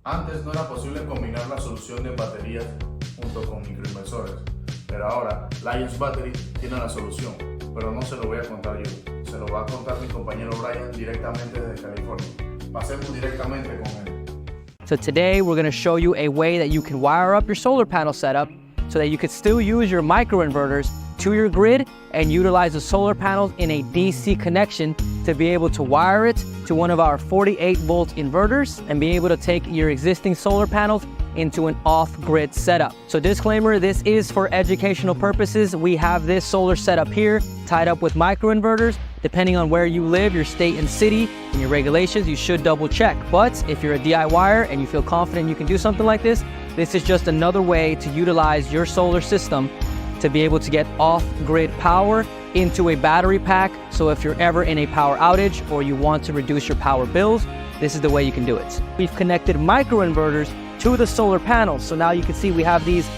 Antes no era posible combinar la solución de baterías junto con microinversores, pero ahora Lions Battery tiene la solución, pero no se lo voy a contar yo, se lo va a contar mi compañero Brian directamente desde California. Pasemos directamente con él. So today we're going to show you a way that you can wire up your solar panel setup so that you could still use your microinverters to your grid and utilize the solar panels in a DC connection to be able to wire it to one of our 48-volt inverters and be able to take your existing solar panels into an off-grid setup. So disclaimer, this is for educational purposes. We have this solar setup here tied up with microinverters. Depending on where you live, your state and city, and your regulations, you should double check. But if you're a DIYer and you feel confident you can do something like this is just another way to utilize your solar system to be able to get off-grid power into a battery pack. So if you're ever in a power outage or you want to reduce your power bills, this is the way you can do it. We've connected microinverters to the solar panels. So now you can see we have these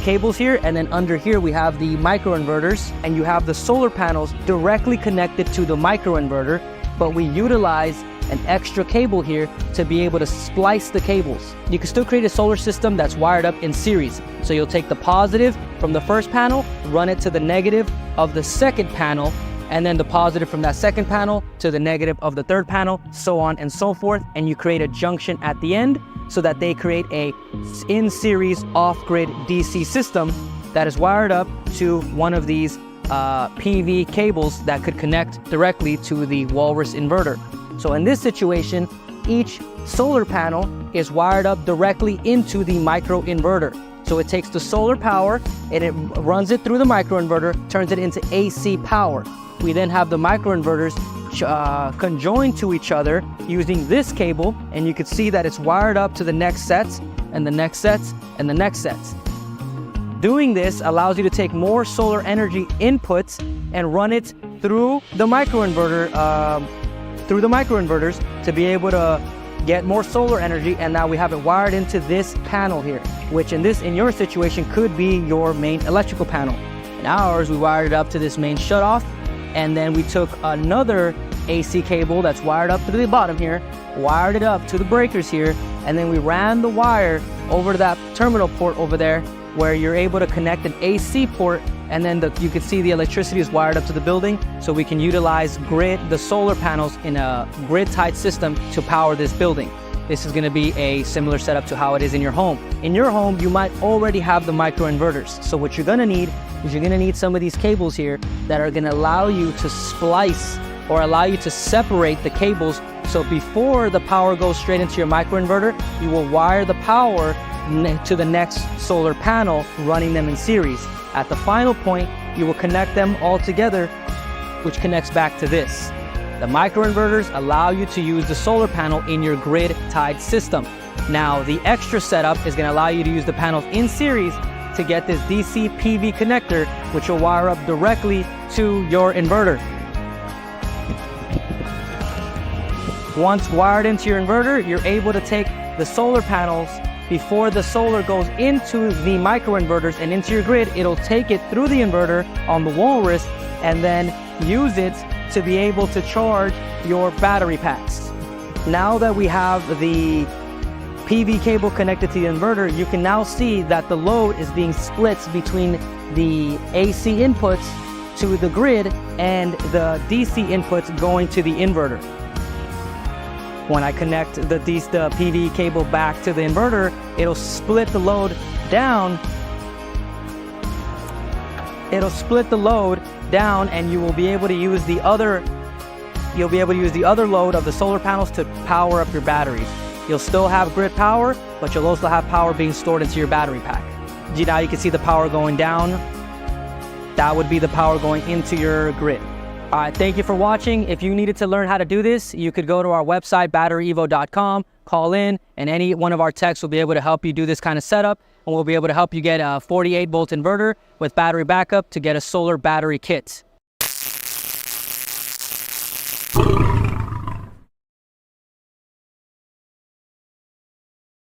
cables here, and then under here we have the microinverters, and you have the solar panels directly connected to the microinverter, but we utilize an extra cable here to be able to splice the cables. You can still create a solar system that's wired up in series. So you'll take the positive from the first panel, run it to the negative of the second panel, and then the positive from that second panel to the negative of the third panel, so on and so forth. And you create a junction at the end so that they create a in-series off-grid DC system that is wired up to one of these PV cables that could connect directly to the Walrus inverter. So in this situation, each solar panel is wired up directly into the microinverter. So it takes the solar power and it runs it through the microinverter, turns it into AC power. We then have the microinverters conjoined to each other using this cable, and you can see that it's wired up to the next sets and the next sets and the next sets. Doing this allows you to take more solar energy inputs and run it through the microinverter, through the microinverters to be able to get more solar energy. And now we have it wired into this panel here, which in your situation could be your main electrical panel. In ours, we wired it up to this main shutoff, and then we took another AC cable that's wired up to the bottom here, wired it up to the breakers here, and then we ran the wire over to that terminal port over there where you're able to connect an AC port, and then you can see the electricity is wired up to the building, so we can utilize the solar panels in a grid-tied system to power this building. This is going to be a similar setup to how it is in your home. In your home, you might already have the microinverters. So what you're going to need is you're going to need some of these cables here that are going to allow you to splice or allow you to separate the cables. So before the power goes straight into your microinverter, you will wire the power to the next solar panel, running them in series. At the final point, you will connect them all together, which connects back to this. The microinverters allow you to use the solar panel in your grid-tied system. Now, the extra setup is going to allow you to use the panels in series to get this DC PV connector, which will wire up directly to your inverter. Once wired into your inverter, you're able to take the solar panels before the solar goes into the microinverters and into your grid. It'll take it through the inverter on the Walrus and then use it to be able to charge your battery packs. Now that we have the PV cable connected to the inverter, you can now see that the load is being split between the AC inputs to the grid and the DC inputs going to the inverter. When I connect the PV cable back to the inverter, it'll split the load down. It'll split the load down, and you will be able to use the other load of the solar panels to power up your batteries. You'll still have grid power, but you'll also have power being stored into your battery pack. Now you can see the power going down. That would be the power going into your grid. All right, thank you for watching. If you needed to learn how to do this, you could go to our website, batteryevo.com, call in, and any one of our techs will be able to help you do this kind of setup, and we'll be able to help you get a 48-volt inverter with battery backup to get a solar battery kit.